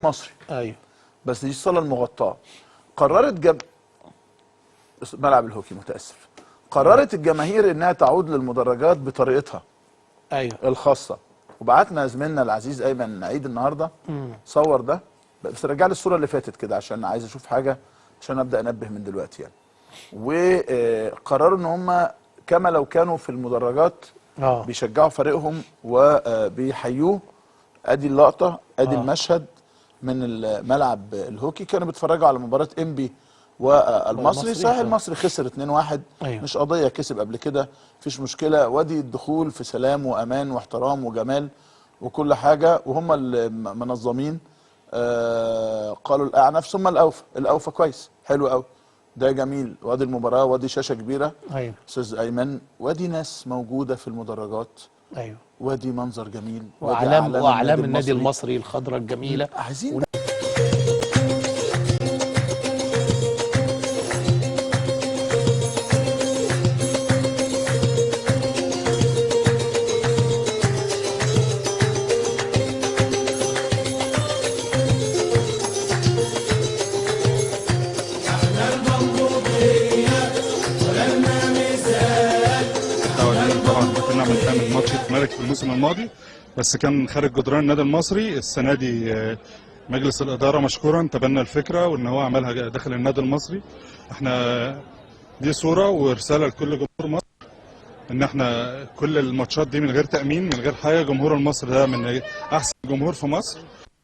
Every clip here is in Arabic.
مصري. ايوه. بس دي الصاله المغطاه. قررت ملعب الهوكي، متاسف. قررت الجماهير انها تعود للمدرجات بطريقتها ايوه الخاصه. وبعتنا زميلنا العزيز ايمن عيد النهارده صور ده، بس رجع لي الصوره اللي فاتت كده عشان عايز اشوف حاجه عشان ابدا انبه من دلوقتي يعني. وقرروا ان هم كما لو كانوا في المدرجات بيشجعوا فريقهم وبيحيوه. ادي اللقطه، ادي المشهد من الملعب الهوكي. كانوا بيتفرجوا على مباراه انبي والمصري. صحيح المصري خسر 2-1. أيوه. مش قضيه، كسب قبل كده، مفيش مشكله. وادي الدخول في سلام وامان واحترام وجمال وكل حاجه، وهم المنظمين قالوا الاعنف ثم الاوفى. الاوفى كويس، حلو قوي، ده جميل. وادي المباراه، وادي شاشه كبيره. ايوه استاذ ايمن، وادي ناس موجوده في المدرجات. ايوه. وادي منظر جميل، واعلام النادي المصري الخضراء الجميله. عايزين نعمل ماتش اتملك في الموسم الماضي، بس كان خارج جدران النادي المصري. السنه دي مجلس الاداره مشكورا تبنى الفكره وان هو عملها داخل النادي المصري. احنا دي صوره ورساله لكل جمهور مصر ان احنا كل الماتشات دي من غير تامين، من غير حاجه. جمهور المصري ده من احسن جمهور في مصر،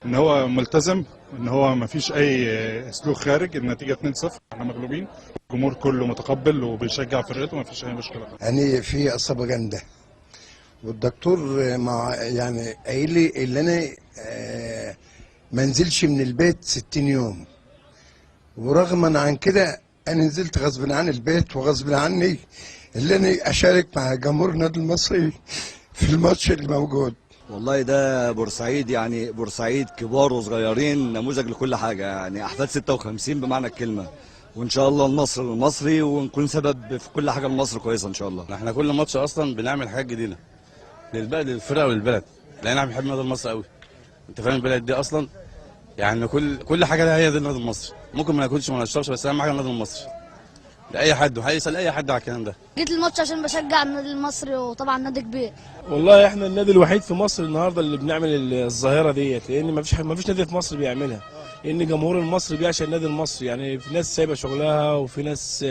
ان هو ملتزم، ان هو ما فيش اي سلوك خارج. النتيجه 2-0، احنا مغلوبين. الجمهور كله متقبل وبيشجع فرقته، ما فيش اي مشكله. يعني في عصابه جامده، والدكتور مع يعني قايل لي اللي انا ما انزلش من البيت 60 يوم، ورغما عن كده انا نزلت غصب عن البيت وغصب عني اللي انا اشارك مع جمهور النادي المصري في الماتش اللي موجود. والله ده بورسعيد، يعني بورسعيد كبار وصغيرين نموذج لكل حاجه، يعني احفاد 56 بمعنى الكلمه. وان شاء الله النصر المصري ونكون سبب في كل حاجه لمصر كويسه ان شاء الله. احنا كل ماتش اصلا بنعمل حاجات جديده للفرقه وللبلد، لان احنا بنحب النادي المصري قوي. انت فاهم البلد دي اصلا، يعني كل حاجه ده هي دي النادي المصري. ممكن ما ناكلش وما نشربش، بس اهم حاجه النادي المصري لاي حد، وهيسال اي حد على الكلام ده. جيت الماتش عشان بشجع النادي المصري، وطبعا نادي كبير. والله احنا النادي الوحيد في مصر النهارده اللي بنعمل الظاهره ديت، لان ما فيش نادي في مصر بيعملها. لان جمهور المصري بيعشق النادي المصري، يعني في ناس سايبه شغلها وفي ناس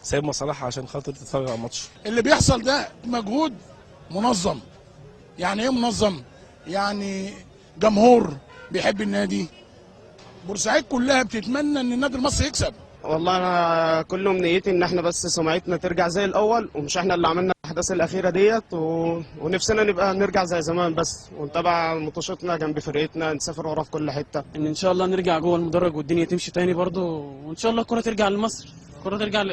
سايبه مصالحها عشان خاطر تتفرج على الماتش. اللي بيحصل ده مجهود منظم. يعني ايه منظم؟ يعني جمهور بيحب النادي. بورسعيد كلها بتتمنى ان النادي المصري يكسب. والله انا كل امنيتي ان احنا بس سمعتنا ترجع زي الاول، ومش احنا اللي عملنا الاحداث الاخيره ديت ونفسنا نبقى نرجع زي زمان بس، ونتابع مطوشتنا جنب فرقتنا، نسافر ورا في كل حته. ان شاء الله نرجع جوه المدرج والدنيا تمشي تاني برضه، وان شاء الله الكره ترجع لمصر، الكره ترجع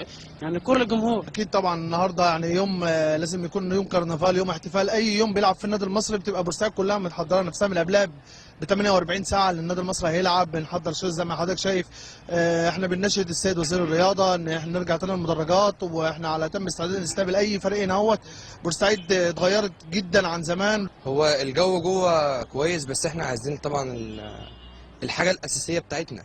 يعني الكره للجمهور. اكيد طبعا النهارده يعني يوم لازم يكون يوم كرنفال، يوم احتفال. اي يوم بيلعب في النادي المصري بتبقى بورسعيد كلها متحضره نفسها من قبلها ب 48 ساعه اللي النادي المصري هيلعب. بنحضر شو زي ما حضرتك شايف. احنا بنناشد السيد وزير الرياضه ان احنا نرجع تاني المدرجات، واحنا على تم استعداد نستقبل اي فريق هنا. بورسعيد اتغيرت جدا عن زمان. هو الجو جوه كويس، بس احنا عايزين طبعا الحاجه الاساسيه بتاعتنا.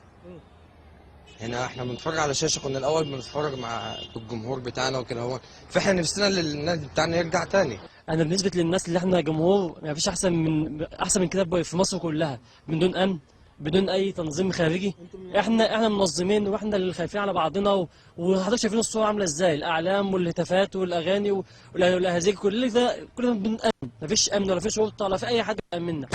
هنا احنا بنتفرج على شاشه، كنا الاول بنتفرج مع الجمهور بتاعنا وكده، فاحنا نفسنا للنادي بتاعنا يرجع تاني. انا بالنسبه للناس اللي احنا جمهور، ما فيش احسن من كده في مصر كلها، من دون امن، بدون اي تنظيم خارجي. احنا منظمين، واحنا اللي خايفين على بعضنا. وحضرتك شايفين الصوره عامله ازاي، الاعلام والهتافات والاغاني والاهازيج، كل ده بدون امن. ما فيش امن ولا في شرطه ولا في اي حد بيأمننا.